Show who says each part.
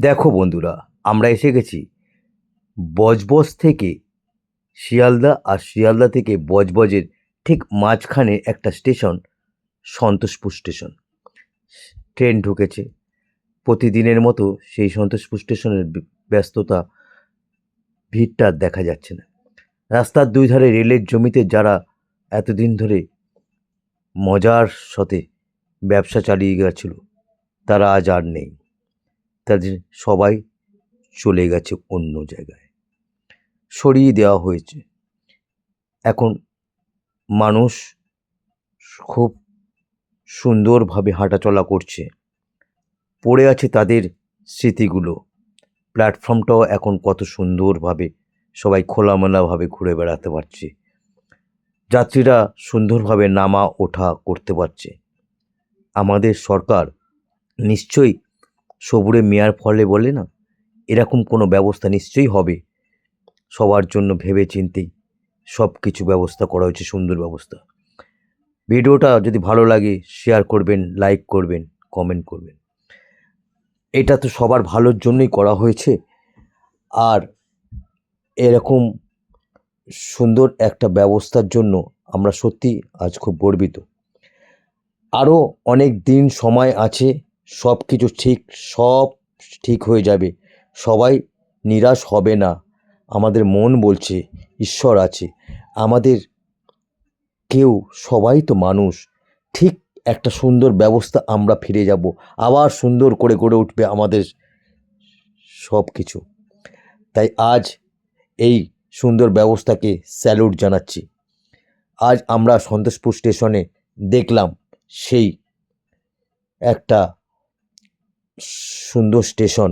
Speaker 1: দেখো বন্ধুরা, আমরা এসে গেছি বজবজ থেকে শিয়ালদা, আর শিয়ালদা থেকে বজবজের ঠিক মাঝখানে একটা স্টেশন, সন্তোষপুর স্টেশন। ট্রেন ঢুকেছে প্রতিদিনের মতো। সেই সন্তোষপুর স্টেশনের ব্যস্ততা, ভিড়টা আর দেখা যাচ্ছে না। রাস্তার দুই ধারে রেলের জমিতে যারা এতদিন ধরে মজার সাথে ব্যবসা চালিয়ে গেছিল, তারা আজ আর নেই। তাদের সবাই চলে গেছে অন্য জায়গায়, সরিয়ে দেওয়া হয়েছে। এখন মানুষ খুব সুন্দরভাবে হাঁটাচলা করছে, পড়ে আছে তাদের স্মৃতিগুলো। প্ল্যাটফর্মটাও এখন কত সুন্দরভাবে সবাই খোলামেলাভাবে ঘুরে বেড়াতে পারছে, যাত্রীরা সুন্দরভাবে নামা ওঠা করতে পারছে। আমাদের সরকার নিশ্চয়ই সবুরে মেয়ার ফলে বলে না, এরকম কোনো ব্যবস্থা নিশ্চয়ই হবে। সবার জন্য ভেবে চিন্তেই সব কিছু ব্যবস্থা করা হয়েছে, সুন্দর ব্যবস্থা। ভিডিওটা যদি ভালো লাগে শেয়ার করবেন, লাইক করবেন, কমেন্ট করবেন। এটা তো সবার ভালোর জন্যই করা হয়েছে। আর এরকম সুন্দর একটা ব্যবস্থার জন্য আমরা সত্যি আজ খুব গর্বিত। আরও অনেক দিন সময় আছে, সব কিছু সব ঠিক হয়ে যাবে। সবাই নিরাশ হবে না। আমাদের মন বলছে ঈশ্বর আছে, আমাদের কেউ, সবাই তো মানুষ। ঠিক একটা সুন্দর ব্যবস্থা আমরা ফিরে যাব, আবার সুন্দর করে গড়ে উঠবে আমাদের সব কিছু। তাই আজ এই সুন্দর ব্যবস্থাকে স্যালুট জানাচ্ছি। আজ আমরা সন্তোষপুর স্টেশনে দেখলাম সেই একটা সুন্দর স্টেশন,